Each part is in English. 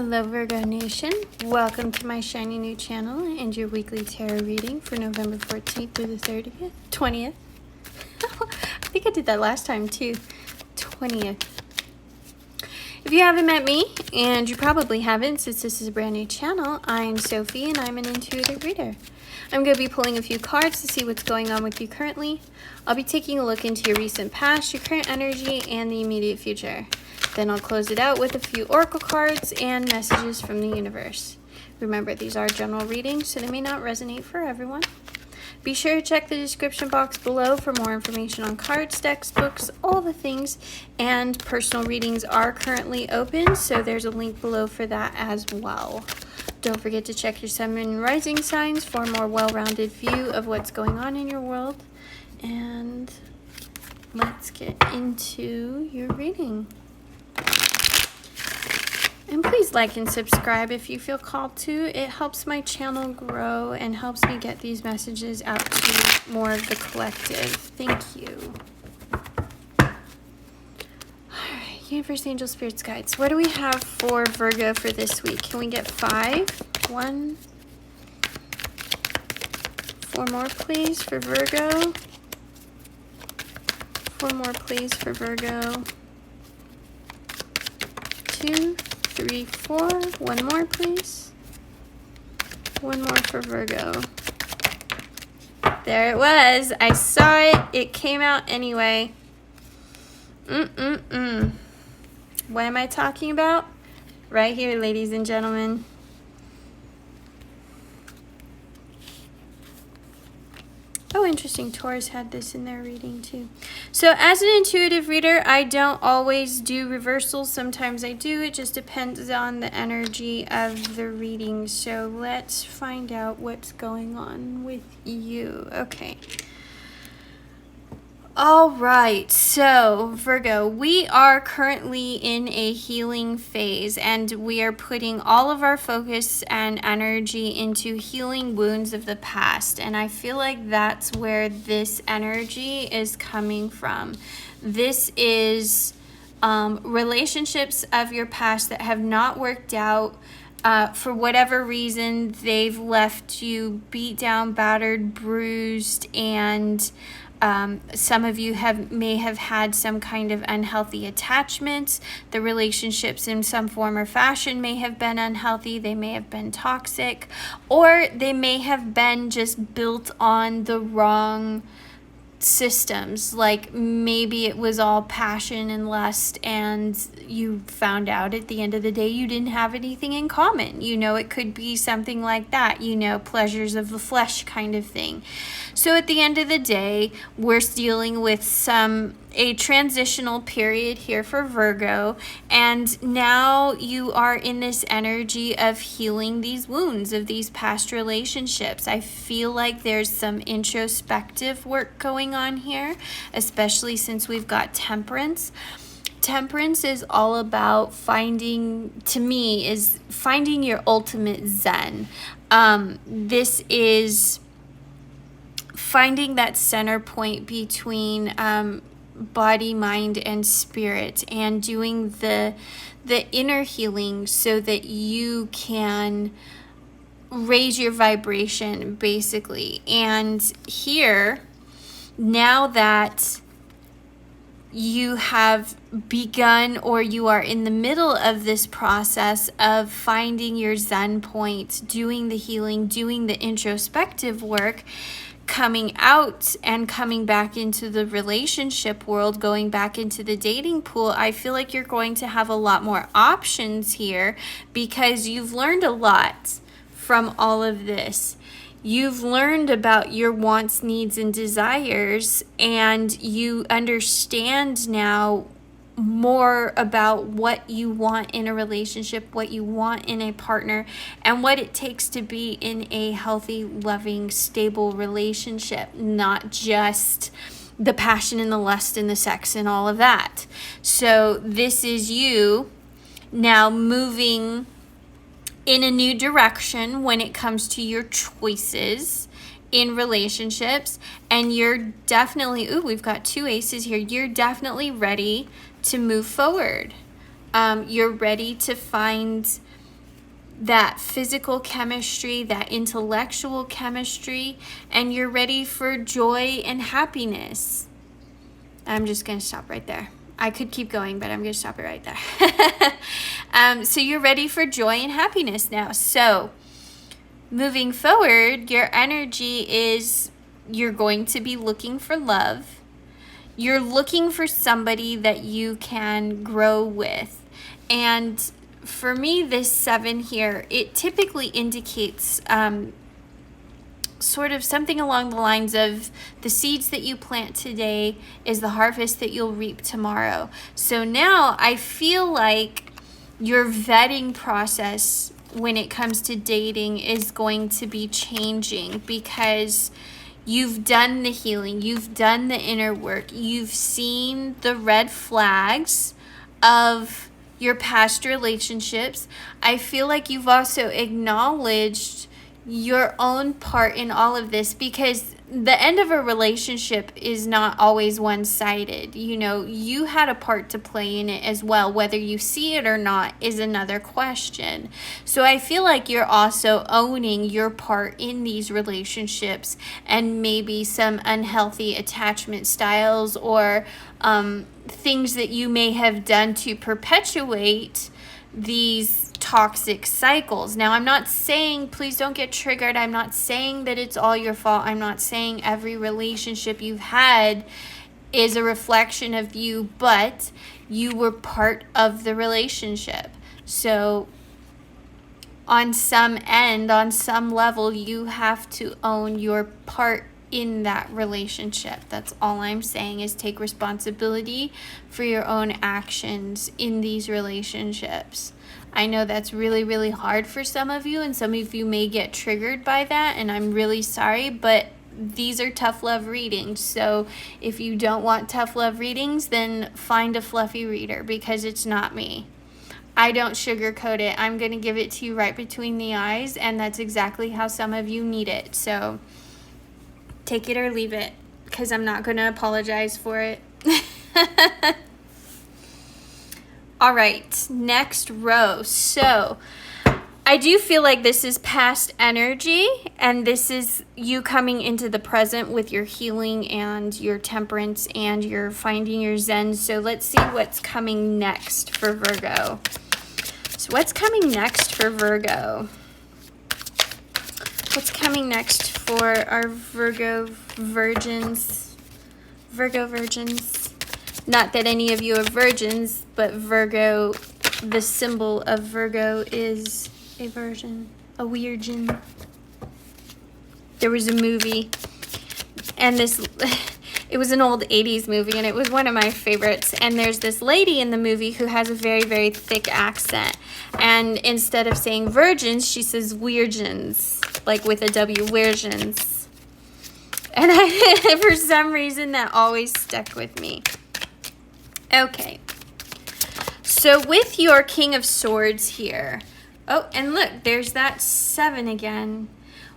Hello Virgo Nation, welcome to my shiny new channel and your weekly tarot reading for November 14th through the 20th. I think I did that last time too, 20th. If you haven't met me, and you probably haven't since this is a brand new channel, I'm Sophie and I'm an intuitive reader. I'm going to be pulling a few cards to see what's going on with you currently. I'll be taking a look into your recent past, your current energy, and the immediate future. Then I'll close it out with a few oracle cards and messages from the universe. Remember, these are general readings, so they may not resonate for everyone. Be sure to check the description box below for more information on cards, decks, books, all the things. And personal readings are currently open, so there's a link below for that as well. Don't forget to check your sun and rising signs for a more well-rounded view of what's going on in your world. And let's get into your reading. And please like and subscribe if you feel called to. It helps my channel grow and helps me get these messages out to more of the collective. Thank you. Alright, Universe, Angel, Spirits, Guides. What do we have for Virgo for this week? Can we get 5? 1. 4 more, please, for Virgo. 4 more, please, for Virgo. 2, 3, 4. 1 more, please. 1 more for Virgo. There it was. I saw it. It came out anyway. What am I talking about? Right here, ladies and gentlemen. Oh, interesting. Taurus had this in their reading too. So as an intuitive reader, I don't always do reversals. Sometimes I do. It just depends on the energy of the reading. So let's find out what's going on with you. Okay. All right, so Virgo, we are currently in a healing phase and we are putting all of our focus and energy into healing wounds of the past. And I feel like that's where this energy is coming from. This is relationships of your past that have not worked out. For whatever reason, they've left you beat down, battered, bruised, and some of you may have had some kind of unhealthy attachments. The relationships in some form or fashion may have been unhealthy. They may have been toxic, or they may have been just built on the wrong systems. Like maybe it was all passion and lust and you found out at the end of the day you didn't have anything in common. You know, it could be something like that, you know, pleasures of the flesh kind of thing. So at the end of the day, we're dealing with a transitional period here for Virgo, and now you are in this energy of healing these wounds of these past relationships. I feel like there's some introspective work going on here, especially since we've got Temperance. Temperance is all about to me, is finding your ultimate zen. This is finding that center point between body, mind, and spirit, and doing the inner healing so that you can raise your vibration, basically. And here, now that you have begun, or you are in the middle of this process of finding your zen point, doing the healing, doing the introspective work, coming out and coming back into the relationship world, going back into the dating pool, I feel like you're going to have a lot more options here because you've learned a lot from all of this. You've learned about your wants, needs, and desires, and you understand now more about what you want in a relationship, what you want in a partner, and what it takes to be in a healthy, loving, stable relationship, not just the passion and the lust and the sex and all of that. So this is you now moving in a new direction when it comes to your choices in relationships, and you're definitely, we've got 2 aces here, you're definitely ready to move forward. You're ready to find that physical chemistry, that intellectual chemistry, and you're ready for joy and happiness. I'm just going to stop right there. I could keep going, but I'm going to stop it right there. So you're ready for joy and happiness now. So moving forward, your energy is you're going to be looking for love. You're looking for somebody that you can grow with. And for me, this 7 here, it typically indicates sort of something along the lines of the seeds that you plant today is the harvest that you'll reap tomorrow. So now I feel like your vetting process when it comes to dating is going to be changing, because you've done the healing, you've done the inner work, you've seen the red flags of your past relationships. I feel like you've also acknowledged your own part in all of this, because the end of a relationship is not always one-sided. You know, you had a part to play in it as well. Whether you see it or not is another question. So I feel like you're also owning your part in these relationships, and maybe some unhealthy attachment styles or things that you may have done to perpetuate these toxic cycles. Now, I'm not saying, please don't get triggered, I'm not saying that it's all your fault. I'm not saying every relationship you've had is a reflection of you, but you were part of the relationship. So on some end, on some level, you have to own your part in that relationship. That's all I'm saying, is take responsibility for your own actions in these relationships. I know that's really, really hard for some of you, and some of you may get triggered by that, and I'm really sorry, but these are tough love readings. So if you don't want tough love readings, then find a fluffy reader, because it's not me. I don't sugarcoat it. I'm going to give it to you right between the eyes, and that's exactly how some of you need it. So take it or leave it, because I'm not going to apologize for it. All right, next row. So I do feel like this is past energy, and this is you coming into the present with your healing and your temperance and your finding your zen. So let's see what's coming next for Virgo. So what's coming next for Virgo? What's coming next for our Virgo virgins? Virgo virgins. Not that any of you are virgins, but Virgo, the symbol of Virgo is a virgin, a weirgin. There was a movie, and it was an old 80s movie, and it was one of my favorites. And there's this lady in the movie who has a very, very thick accent. And instead of saying virgins, she says weirgins, like with a W, weirgins. And for some reason, that always stuck with me. Okay, so with your King of Swords here, oh, and look, there's that 7 again.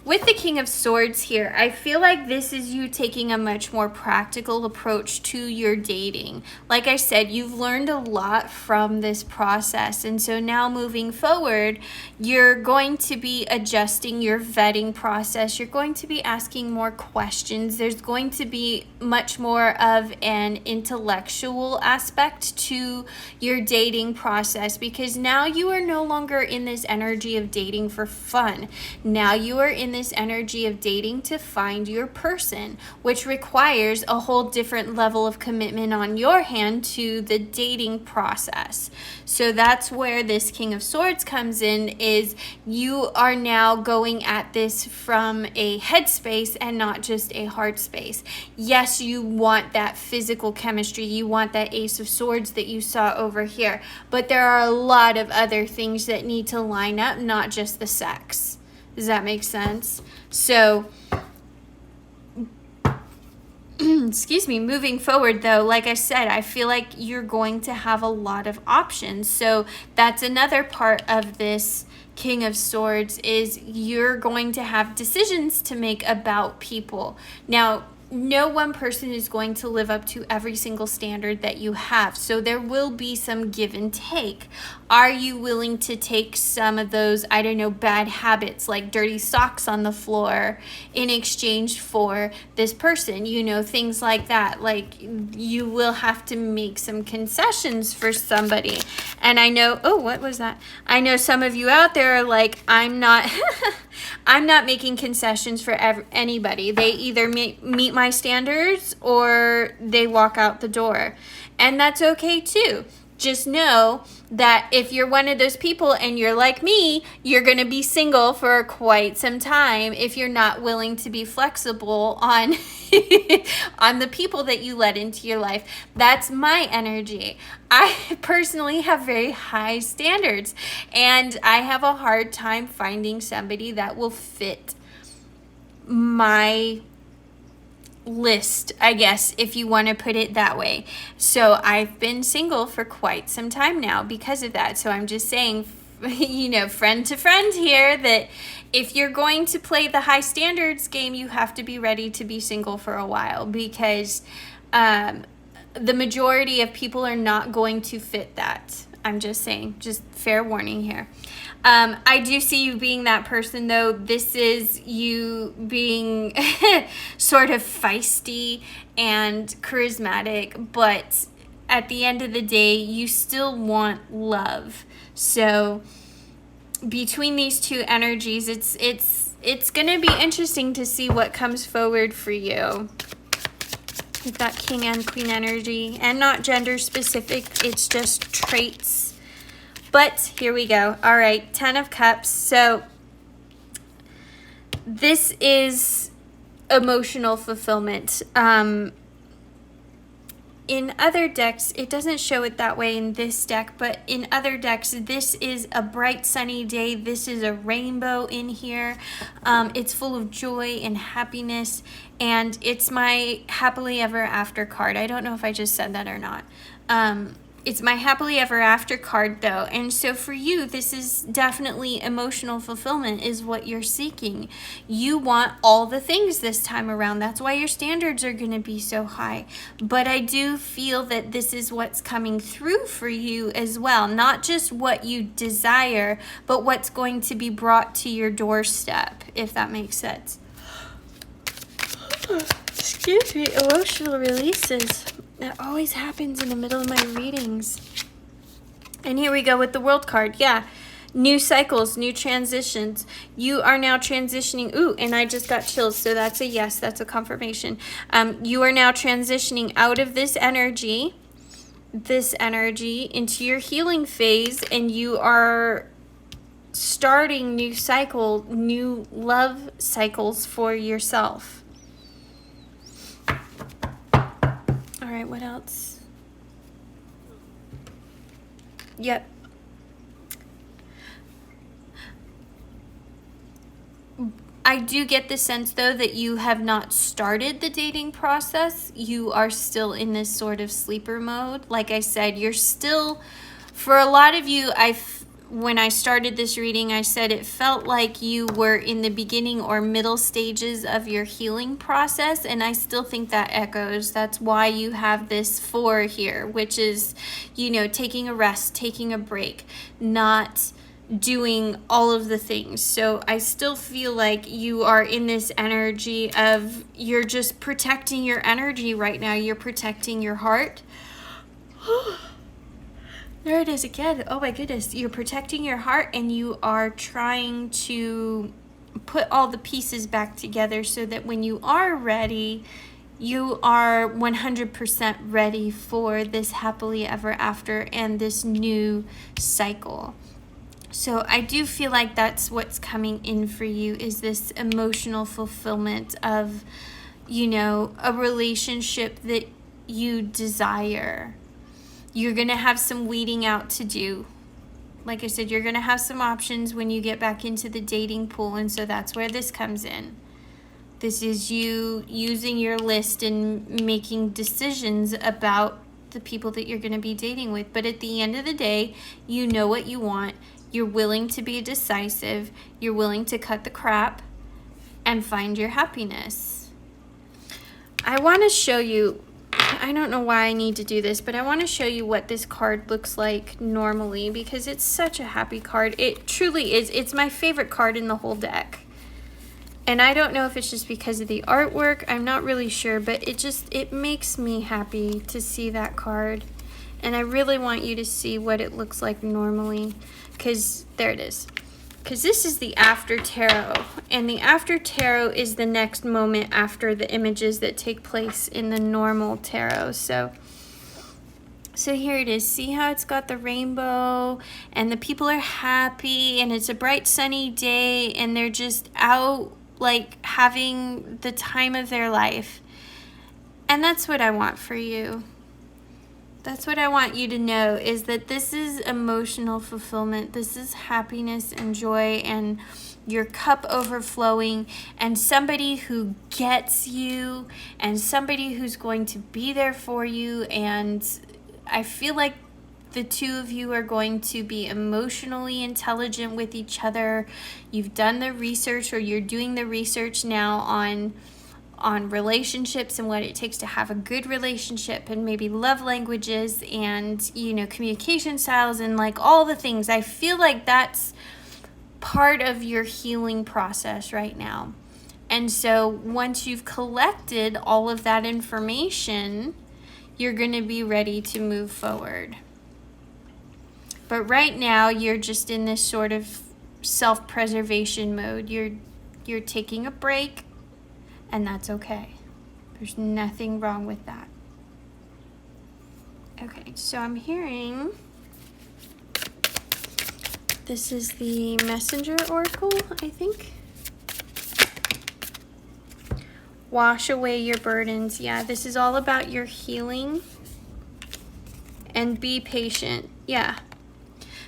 With the King of Swords here, I feel like this is you taking a much more practical approach to your dating. Like I said, you've learned a lot from this process. And so now moving forward, you're going to be adjusting your vetting process. You're going to be asking more questions. There's going to be much more of an intellectual aspect to your dating process, because now you are no longer in this energy of dating for fun. Now you are in this energy of dating to find your person, which requires a whole different level of commitment on your hand to the dating process. So that's where this King of Swords comes in, is you are now going at this from a head space and not just a heart space. Yes, you want that physical chemistry, you want that Ace of Swords that you saw over here, but there are a lot of other things that need to line up, not just the sex. Does that make sense? So, excuse me, moving forward though, like I said, I feel like you're going to have a lot of options. So that's another part of this King of Swords, is you're going to have decisions to make about people. Now, no one person is going to live up to every single standard that you have. So there will be some give and take. Are you willing to take some of those, I don't know, bad habits like dirty socks on the floor in exchange for this person? You know, things like that. Like, you will have to make some concessions for somebody. And I know, oh, what was that? I know some of you out there are like, I'm not I'm not making concessions for anybody. They either meet my standards or they walk out the door. And that's okay too. Just know that if you're one of those people and you're like me, you're going to be single for quite some time if you're not willing to be flexible on on the people that you let into your life. That's my energy. I personally have very high standards, and I have a hard time finding somebody that will fit my list, I guess, if you want to put it that way. So I've been single for quite some time now because of that. So I'm just saying, you know, friend to friend here, that if you're going to play the high standards game, you have to be ready to be single for a while, because the majority of people are not going to fit that. I'm just saying, just fair warning here. I do see you being that person, though. This is you being sort of feisty and charismatic, but at the end of the day, you still want love. So between these two energies, it's going to be interesting to see what comes forward for you. We've got King and Queen energy, and not gender specific, it's just traits. But here we go. All right, 10 of Cups. So this is emotional fulfillment. In other decks, it doesn't show it that way in this deck, but in other decks, this is a bright sunny day. This is a rainbow in here. It's full of joy and happiness, and it's my happily ever after card. I don't know if I just said that or not. It's my happily ever after card, though. And so for you, this is definitely emotional fulfillment is what you're seeking. You want all the things this time around. That's why your standards are going to be so high. But I do feel that this is what's coming through for you as well. Not just what you desire, but what's going to be brought to your doorstep, if that makes sense. Excuse me, emotional releases. That always happens in the middle of my readings. And here we go with the World card. Yeah. New cycles, new transitions. You are now transitioning. Ooh, and I just got chills. So that's a yes. That's a confirmation. You are now transitioning out of this energy into your healing phase. And you are starting new love cycles for yourself. All right, what else? Yep. I do get the sense, though, that you have not started the dating process. You are still in this sort of sleeper mode. Like I said, you're still, for a lot of you, when I started this reading, I said it felt like you were in the beginning or middle stages of your healing process, and I still think that echoes. That's why you have this 4 here, which is, you know, taking a rest, taking a break, not doing all of the things. So I still feel like you are in this energy of you're just protecting your energy right now. You're protecting your heart. There it is again. Oh my goodness. You're protecting your heart, and you are trying to put all the pieces back together so that when you are ready, you are 100% ready for this happily ever after and this new cycle. So I do feel like that's what's coming in for you, is this emotional fulfillment of, you know, a relationship that you desire. You're going to have some weeding out to do. Like I said, you're going to have some options when you get back into the dating pool, and so that's where this comes in. This is you using your list and making decisions about the people that you're going to be dating with. But at the end of the day, you know what you want. You're willing to be decisive. You're willing to cut the crap and find your happiness. I want to show you, I don't know why I need to do this, but I want to show you what this card looks like normally, because it's such a happy card. It truly is. It's my favorite card in the whole deck. And I don't know if it's just because of the artwork. I'm not really sure, but it makes me happy to see that card. And I really want you to see what it looks like normally, because there it is. Because this is the after tarot, and the after tarot is the next moment after the images that take place in the normal tarot. So here it is. See how it's got the rainbow, and the people are happy, and it's a bright sunny day, and they're just out like having the time of their life. And that's what I want for you. That's what I want you to know, is that this is emotional fulfillment. This is happiness and joy and your cup overflowing, and somebody who gets you, and somebody who's going to be there for you. And I feel like the two of you are going to be emotionally intelligent with each other. You've done the research, or you're doing the research now on relationships and what it takes to have a good relationship, and maybe love languages and, you know, communication styles and like all the things. I feel like that's part of your healing process right now. And so once you've collected all of that information, you're going to be ready to move forward. But right now you're just in this sort of self-preservation mode. You're taking a break. And that's okay. There's nothing wrong with that. Okay, so I'm hearing this is the Messenger Oracle, I think. Wash away your burdens. Yeah, this is all about your healing. And be patient. Yeah.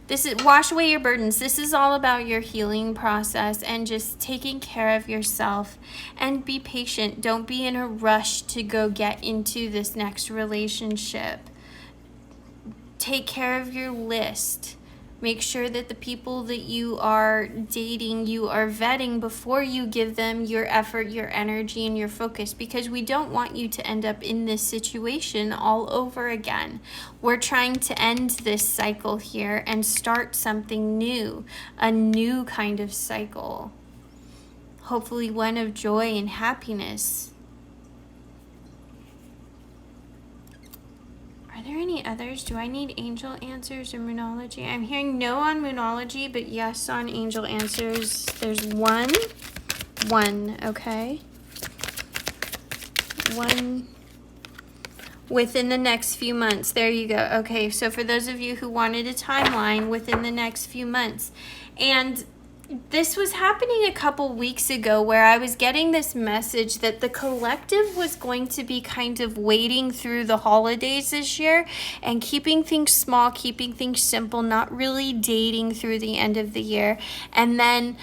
This is wash away your burdens. This is all about your healing process and just taking care of yourself, and be patient. Don't be in a rush to go get into this next relationship. Take care of your list. Make sure that the people that you are dating, you are vetting before you give them your effort, your energy, and your focus, because we don't want you to end up in this situation all over again. We're trying to end this cycle here and start something new, a new kind of cycle. Hopefully one of joy and happiness. Are there any others? Do I need angel answers or moonology? I'm hearing no on moonology, but yes on angel answers. There's one, okay? One within the next few months. There you go. Okay, so for those of you who wanted a timeline, within the next few months. And this was happening a couple weeks ago, where I was getting this message that the collective was going to be kind of waiting through the holidays this year and keeping things small, keeping things simple, not really dating through the end of the year, and then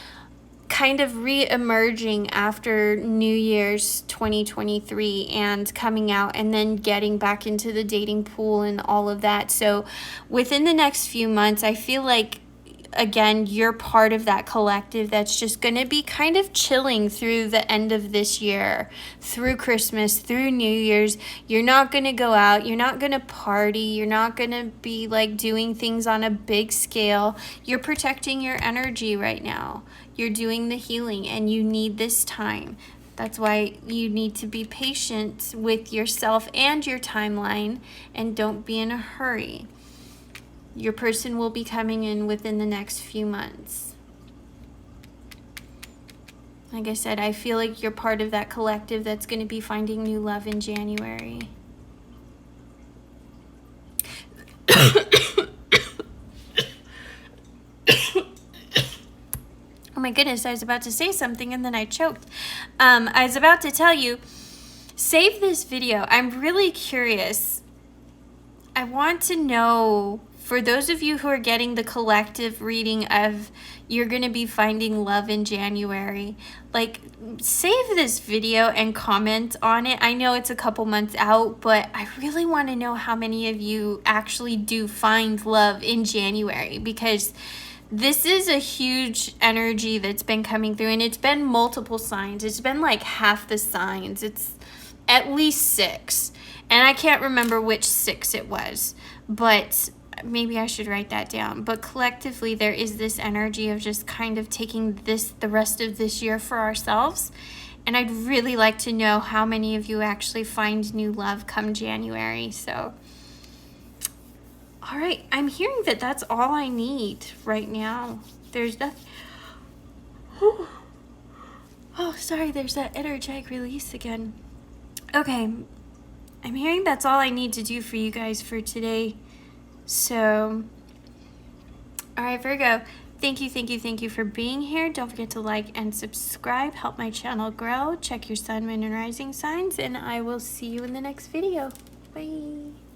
kind of re-emerging after New Year's 2023 and coming out and then getting back into the dating pool and all of that. So within the next few months, I feel like, again, you're part of that collective that's just going to be kind of chilling through the end of this year, through Christmas, through New Year's. You're not going to go out. You're not going to party. You're not going to be like doing things on a big scale. You're protecting your energy right now. You're doing the healing, and you need this time. That's why you need to be patient with yourself and your timeline, and don't be in a hurry. Your person will be coming in within the next few months. Like I said, I feel like you're part of that collective that's going to be finding new love in January. Oh my goodness, I was about to say something and then I choked. I was about to tell you, save this video. I'm really curious. I want to know, for those of you who are getting the collective reading of you're going to be finding love in January, like, save this video and comment on it. I know it's a couple months out, but I really want to know how many of you actually do find love in January, because this is a huge energy that's been coming through, and it's been multiple signs. It's been like half the signs. at least 6. And I can't remember which 6 it was, but maybe I should write that down. But collectively, there is this energy of just kind of taking the rest of this year for ourselves. And I'd really like to know how many of you actually find new love come January. So, all right, I'm hearing that that's all I need right now. There's nothing. Oh, sorry, there's that energetic release again. Okay, I'm hearing that's all I need to do for you guys for today. So, all right, Virgo, thank you for being here. Don't forget to like and subscribe. Help my channel grow. Check your sun, moon, and rising signs, and I will see you in the next video. Bye.